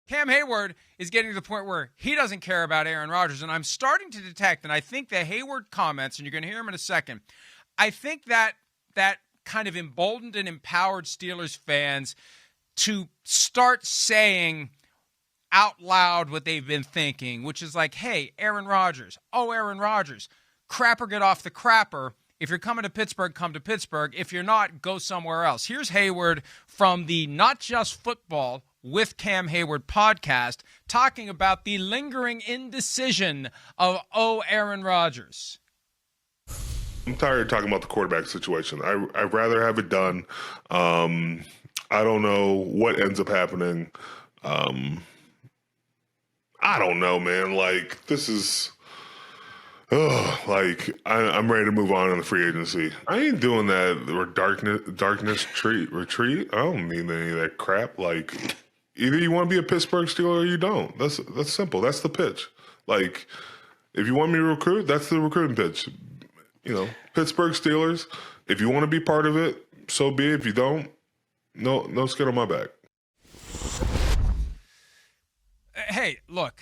Cam Heyward is getting to the point where he doesn't care about Aaron Rodgers, and I'm starting to detect, and I think the Heyward comments, and you're going to hear him in a second, I think that kind of emboldened and empowered Steelers fans to start saying out loud what they've been thinking, which is like, hey, Aaron Rodgers, crapper, get off the crapper. If you're coming to Pittsburgh, come to Pittsburgh. If you're not, go somewhere else. Here's Heyward from the Not Just Football with Cam Heyward podcast talking about the lingering indecision of Aaron Rodgers. I'm tired of talking about the quarterback situation. I'd rather have it done. I don't know what ends up happening. I don't know, man. Like, this is... I'm ready to move on in the free agency. I ain't doing that or darkness retreat. I don't need any of that crap. Like, either you want to be a Pittsburgh Steeler or you don't. That's simple. That's the pitch. Like, if you want me to recruit, that's the recruiting pitch. You know, Pittsburgh Steelers. If you want to be part of it, so be it. If you don't, no skin on my back. Hey, look.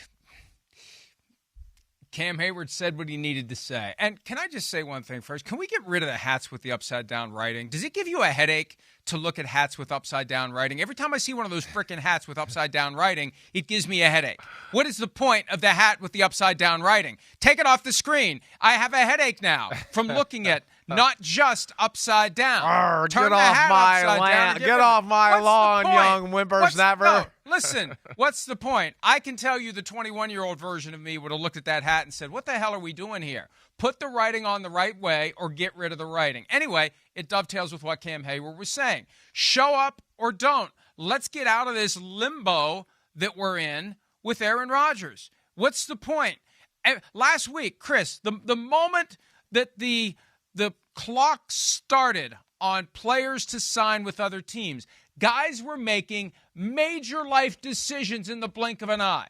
Cam Heyward said what he needed to say. And can I just say one thing first? Can we get rid of the hats with the upside-down writing? Does it give you a headache to look at hats with upside-down writing? Every time I see one of those frickin' hats with upside-down writing, it gives me a headache. What is the point of the hat with the upside-down writing? Take it off the screen. I have a headache now from looking at not just upside down. Get off my lawn, young whippersnapper. No, listen, what's the point? I can tell you the 21-year-old version of me would have looked at that hat and said, what the hell are we doing here? Put the writing on the right way or get rid of the writing. Anyway, it dovetails with what Cam Heyward was saying. Show up or don't. Let's get out of this limbo that we're in with Aaron Rodgers. What's the point? Last week, Chris, the moment that the clock started on players to sign with other teams, guys were making major life decisions in the blink of an eye.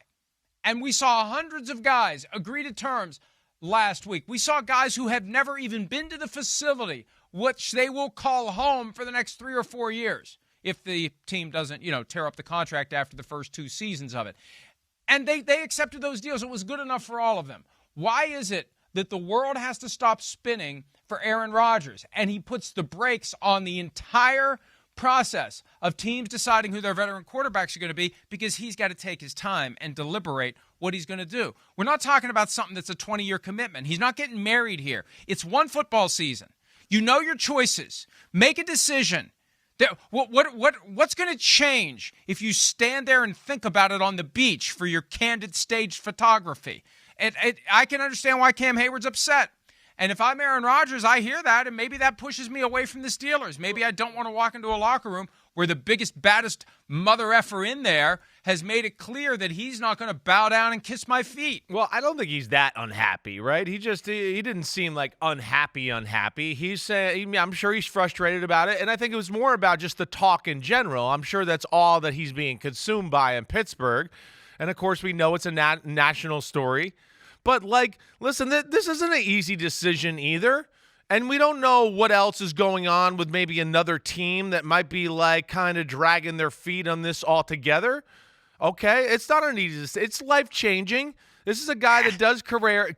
And we saw hundreds of guys agree to terms last week. We saw guys who have never even been to the facility, which they will call home for the next 3 or 4 years if the team doesn't, tear up the contract after the first 2 seasons of it. And they accepted those deals. It was good enough for all of them. Why is it that the world has to stop spinning for Aaron Rodgers, and he puts the brakes on the entire process of teams deciding who their veteran quarterbacks are going to be because he's got to take his time and deliberate what he's going to do? We're not talking about something that's a 20-year commitment. He's not getting married here. It's one football season. You know your choices. Make a decision. What's going to change if you stand there and think about it on the beach for your candid staged photography? I can understand why Cam Heyward's upset. And if I'm Aaron Rodgers, I hear that, and maybe that pushes me away from the Steelers. Maybe I don't want to walk into a locker room where the biggest, baddest mother effer in there has made it clear that he's not going to bow down and kiss my feet. Well, I don't think he's that unhappy, right? He didn't seem like unhappy. He's saying, I'm sure he's frustrated about it, and I think it was more about just the talk in general. I'm sure that's all that he's being consumed by in Pittsburgh. And, of course, we know it's a national story. But, listen, this isn't an easy decision either. And we don't know what else is going on with maybe another team that might be, kind of dragging their feet on this altogether. Okay? It's not an easy decision. It's life-changing. This is a guy that does career.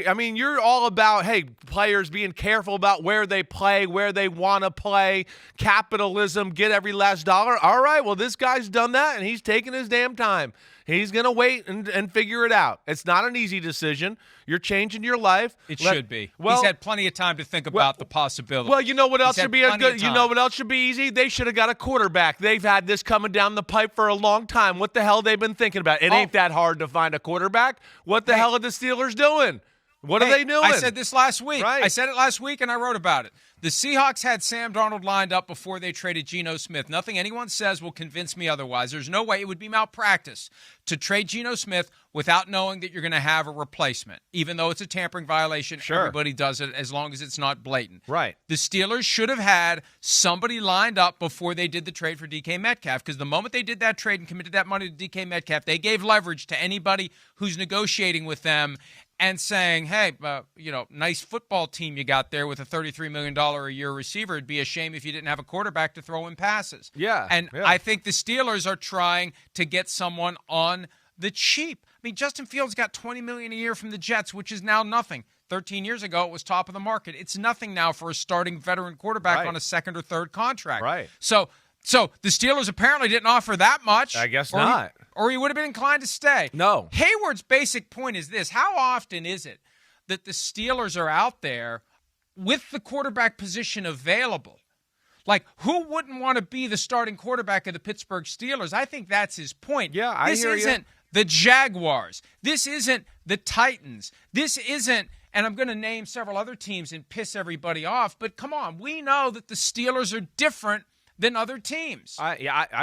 I mean, you're all about, hey, players being careful about where they play, where they want to play, capitalism, get every last dollar. All right, well, this guy's done that, and he's taking his damn time. He's going to wait and figure it out. It's not an easy decision. You're changing your life. It should be. Well, he's had plenty of time to think about the possibility. Well, you know what else should be good? You know what else should be easy? They should have got a quarterback. They've had this coming down the pipe for a long time. What the hell they've been thinking about? It ain't that hard to find a quarterback. What the hell are the Steelers doing? What are they doing? I said this last week. Right. I said it last week, and I wrote about it. The Seahawks had Sam Darnold lined up before they traded Geno Smith. Nothing anyone says will convince me otherwise. There's no way. It would be malpractice to trade Geno Smith without knowing that you're going to have a replacement. Even though it's a tampering violation, Everybody does it as long as it's not blatant. Right. The Steelers should have had somebody lined up before they did the trade for DK Metcalf, because the moment they did that trade and committed that money to DK Metcalf, they gave leverage to anybody who's negotiating with them. and saying, hey, nice football team you got there with a $33 million a year receiver. It'd be a shame if you didn't have a quarterback to throw in passes. Yeah. And yeah. I think the Steelers are trying to get someone on the cheap. I mean, Justin Fields got $20 million a year from the Jets, which is now nothing. 13 years ago, it was top of the market. It's nothing now for a starting veteran quarterback on a second or third contract. Right. So the Steelers apparently didn't offer that much. I guess not. Or he would have been inclined to stay. No. Heyward's basic point is this. How often is it that the Steelers are out there with the quarterback position available? Like, who wouldn't want to be the starting quarterback of the Pittsburgh Steelers? I think that's his point. Yeah, I hear you. This isn't the Jaguars. This isn't the Titans. This isn't, and I'm going to name several other teams and piss everybody off, but come on. We know that the Steelers are different than other teams. I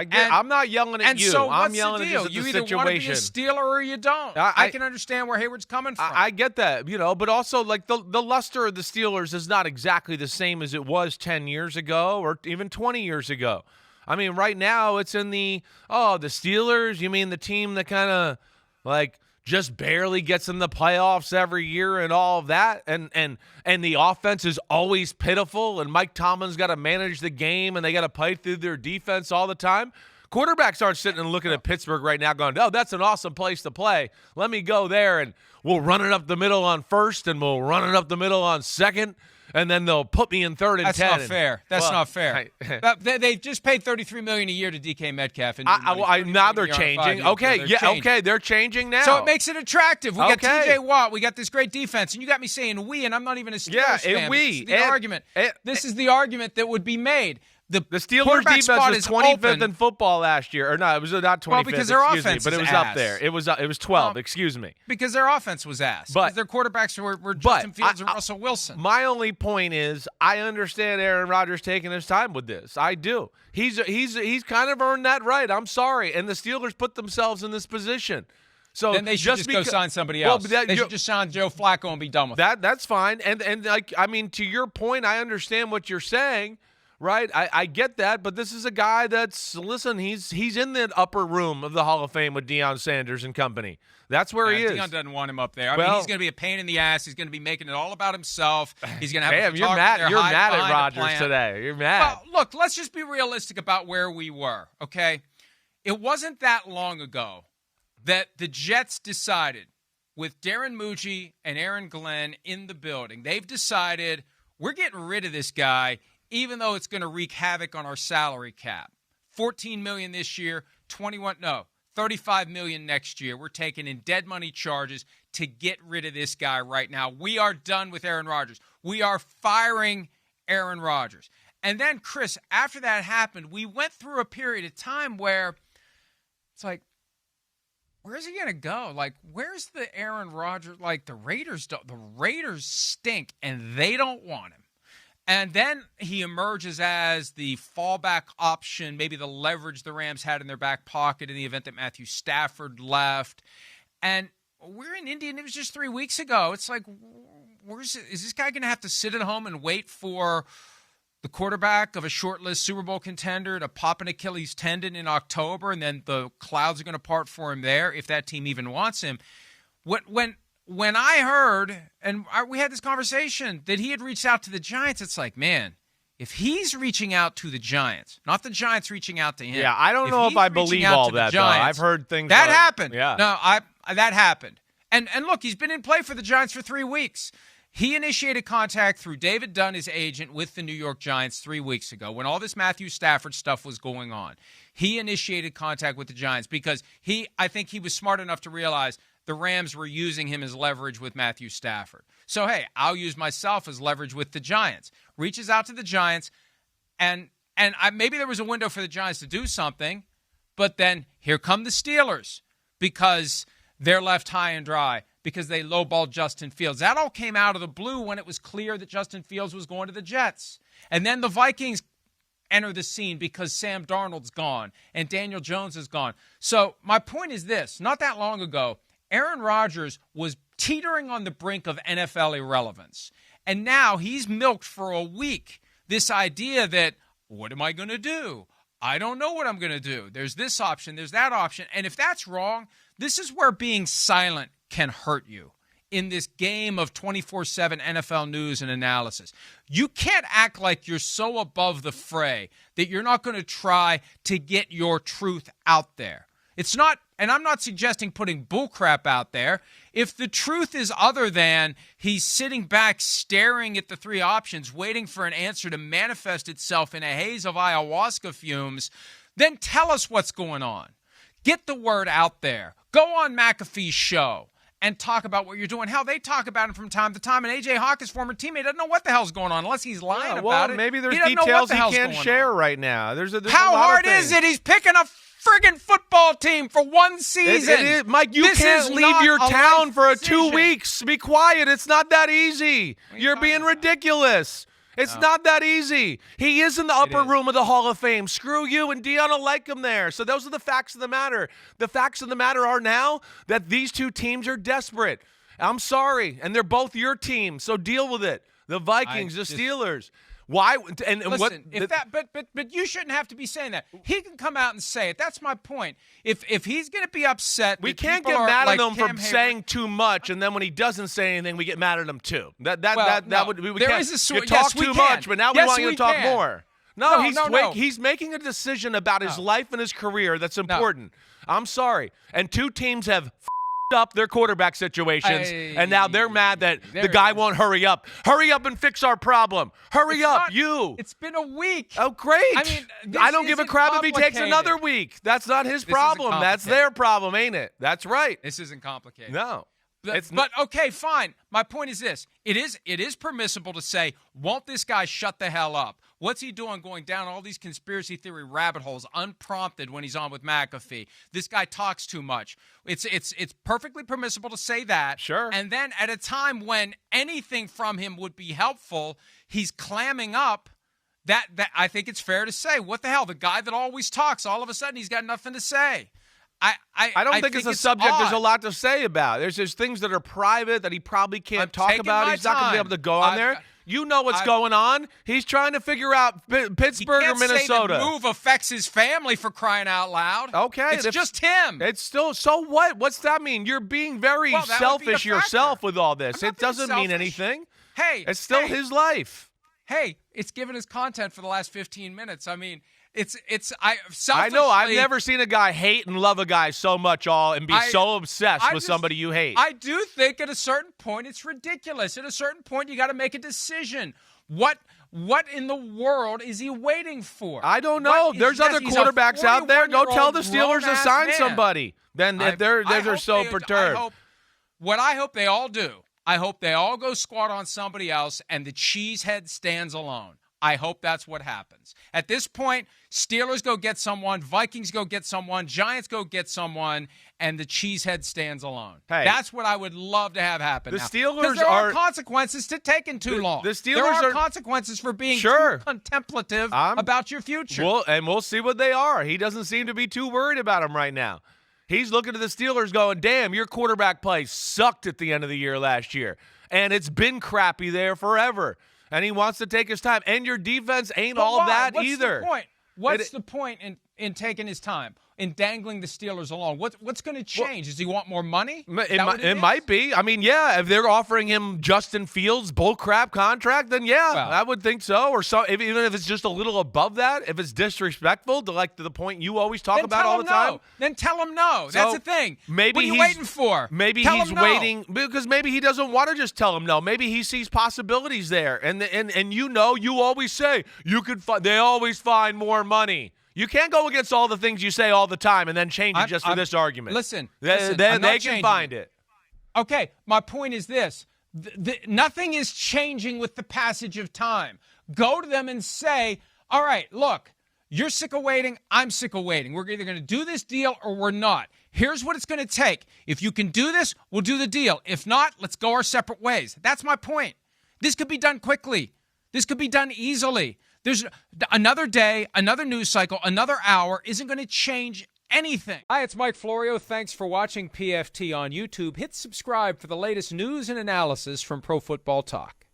get. I'm not yelling at you. And so I'm what's yelling the deal? at You the either situation. want to be a Steeler or you don't. I can understand where Heyward's coming from. I get that, but also like the luster of the Steelers is not exactly the same as it was 10 years ago or even 20 years ago. I mean, right now it's in the Steelers. You mean the team that kind of like just barely gets in the playoffs every year and all of that, and the offense is always pitiful, and Mike Tomlin's got to manage the game, and they got to play through their defense all the time. Quarterbacks aren't sitting and looking at Pittsburgh right now going, oh, that's an awesome place to play. Let me go there, and we'll run it up the middle on first, and we'll run it up the middle on second, and then they'll put me in third and 10. That's not fair. That's not fair. They just paid $33 million a year to DK Metcalf. And now they're changing. Okay, they're changing now. So it makes it attractive. We got T.J. Watt. We got this great defense. And you got me saying we, and I'm not even a Steelers fan. This is the argument that would be made. The Steelers defense was 25th in football last year. Or no, it was not 25th, because their offense but it was up there. It was 12, excuse me. Because their offense was ass. Because their quarterbacks were Justin Fields and Russell Wilson. My only point is I understand Aaron Rodgers taking his time with this. I do. He's kind of earned that right. I'm sorry. And the Steelers put themselves in this position. So then they should just go sign somebody else. They should just sign Joe Flacco and be done with that. That's fine. And like, I mean, to your point, I understand what you're saying. Right, I get that, but this is a guy that's he's in the upper room of the Hall of Fame with Deion Sanders and company. That's where he is. Deion doesn't want him up there. I mean, he's going to be a pain in the ass. He's going to be making it all about himself. He's going to have. You're mad at Rodgers today. You're mad. Well, look, let's just be realistic about where we were. Okay, it wasn't that long ago that the Jets decided, with Darren Mucci and Aaron Glenn in the building, they've decided we're getting rid of this guy, even though it's going to wreak havoc on our salary cap. $14 million this year, $35 million next year. We're taking in dead money charges to get rid of this guy right now. We are done with Aaron Rodgers. We are firing Aaron Rodgers. And then, Chris, after that happened, we went through a period of time where it's like, where's he going to go? Like, where's the Aaron Rodgers? Like, the Raiders stink, and they don't want him. And then he emerges as the fallback option, maybe the leverage the Rams had in their back pocket in the event that Matthew Stafford left. And we're in Indy, and it was just 3 weeks ago. It's like, is this guy going to have to sit at home and wait for the quarterback of a short-list Super Bowl contender to pop an Achilles tendon in October, and then the clouds are going to part for him there if that team even wants him? When I heard, and we had this conversation, that he had reached out to the Giants, it's like, man, if he's reaching out to the Giants, not the Giants reaching out to him. Yeah, I don't know if I believe all that, though. I've heard things. That happened. Yeah. No, that happened. And look, he's been in play for the Giants for 3 weeks. He initiated contact through David Dunn, his agent, with the New York Giants 3 weeks ago when all this Matthew Stafford stuff was going on. He initiated contact with the Giants because I think he was smart enough to realize the Rams were using him as leverage with Matthew Stafford. So, hey, I'll use myself as leverage with the Giants. Reaches out to the Giants, and maybe there was a window for the Giants to do something, but then here come the Steelers because they're left high and dry because they lowballed Justin Fields. That all came out of the blue when it was clear that Justin Fields was going to the Jets. And then the Vikings enter the scene because Sam Darnold's gone and Daniel Jones is gone. So my point is this. Not that long ago, Aaron Rodgers was teetering on the brink of NFL irrelevance. And now he's milked for a week this idea that, what am I going to do? I don't know what I'm going to do. There's this option, there's that option. And if that's wrong, this is where being silent can hurt you. in this game of 24/7 NFL news and analysis. You can't act like you're so above the fray that you're not going to try to get your truth out there. It's not, and I'm not suggesting putting bullcrap out there. If the truth is other than he's sitting back staring at the three options, waiting for an answer to manifest itself in a haze of ayahuasca fumes, then tell us what's going on. Get the word out there. Go on McAfee's show and talk about what you're doing. Hell, they talk about him from time to time, and A.J. Hawk, his former teammate, doesn't know what the hell's going on unless he's lying about it. Maybe there's details he can't share right now. There's How hard is it? He's picking a friggin' football team for one season. It is. Mike, you can't leave your town for 2 weeks. Be quiet. It's not that easy. You're being ridiculous. It's not that easy. He is in the upper room of the Hall of Fame. Screw you, and Dion will like him there. So those are the facts of the matter. The facts of the matter are now that these two teams are desperate. I'm sorry, and they're both your team, so deal with it. The Vikings, the Steelers. Why? And listen, but you shouldn't have to be saying that. He can come out and say it. That's my point. If he's going to be upset, we can't get mad at him for saying too much, and then when he doesn't say anything, we get mad at him too. We can't. You talk too much, but now we want you to talk more. No, he's making a decision about his life and his career that's important. I'm sorry, and two teams have up their quarterback situations, and now they're mad that the guy won't hurry up. Hurry up and fix our problem. Hurry up, you. It's been a week. Oh, great. I mean, I don't give a crap if he takes another week. That's not his problem. That's their problem, ain't it? That's right. This isn't complicated. No. But okay, fine. My point is this. It is permissible to say, won't this guy shut the hell up? What's he doing going down all these conspiracy theory rabbit holes unprompted when he's on with McAfee? This guy talks too much. It's perfectly permissible to say that. Sure. And then at a time when anything from him would be helpful, he's clamming up. That I think it's fair to say, what the hell? The guy that always talks, all of a sudden he's got nothing to say. I don't think it's a subject there's a lot to say about. There's things that are private that he probably can't talk about. He's not going to be able to go on there. You know what's going on. He's trying to figure out Pittsburgh or Minnesota. Say the move affects his family, for crying out loud. Okay. It's just him. It's still, so what? What's that mean? You're being very selfish yourself with all this. It doesn't mean anything. Hey. It's still his life. Hey, it's given us content for the last 15 minutes. I mean, I know. I've never seen a guy hate and love a guy so much and be so obsessed with somebody you hate. I do think at a certain point it's ridiculous. At a certain point you got to make a decision. What in the world is he waiting for? I don't know. There's other quarterbacks out there. Go tell the Steelers to sign somebody. Then if they're so perturbed. What I hope they all do, I hope they all go squat on somebody else and the cheesehead stands alone. I hope that's what happens. At this point, Steelers go get someone, Vikings go get someone, Giants go get someone, and the cheesehead stands alone. Hey, that's what I would love to have happen. The Steelers there are consequences to taking too long. The Steelers there are consequences for being too contemplative about your future. We'll see what they are. He doesn't seem to be too worried about them right now. He's looking at the Steelers going, damn, your quarterback play sucked at the end of the year last year, and it's been crappy there forever. And he wants to take his time. And your defense ain't all that either. What's the point in taking his time, in dangling the Steelers along? What's going to change? Does he want more money? It might be. I mean, yeah, if they're offering him Justin Fields bullcrap contract, then I would think so. Or so, even if it's just a little above that, if it's disrespectful to the point you always talk about all the time. Then tell him no. That's the thing. Maybe what are you waiting for? Maybe he's waiting because maybe he doesn't want to just tell him no. Maybe he sees possibilities there, and you always say they always find more money. You can't go against all the things you say all the time and then change it for this argument. Listen, they can find it. Okay, my point is this. Nothing is changing with the passage of time. Go to them and say, all right, look, you're sick of waiting, I'm sick of waiting. We're either going to do this deal or we're not. Here's what it's going to take. If you can do this, we'll do the deal. If not, let's go our separate ways. That's my point. This could be done quickly. This could be done easily. There's another day, another news cycle, another hour isn't going to change anything. Hi, it's Mike Florio. Thanks for watching PFT on YouTube. Hit subscribe for the latest news and analysis from Pro Football Talk.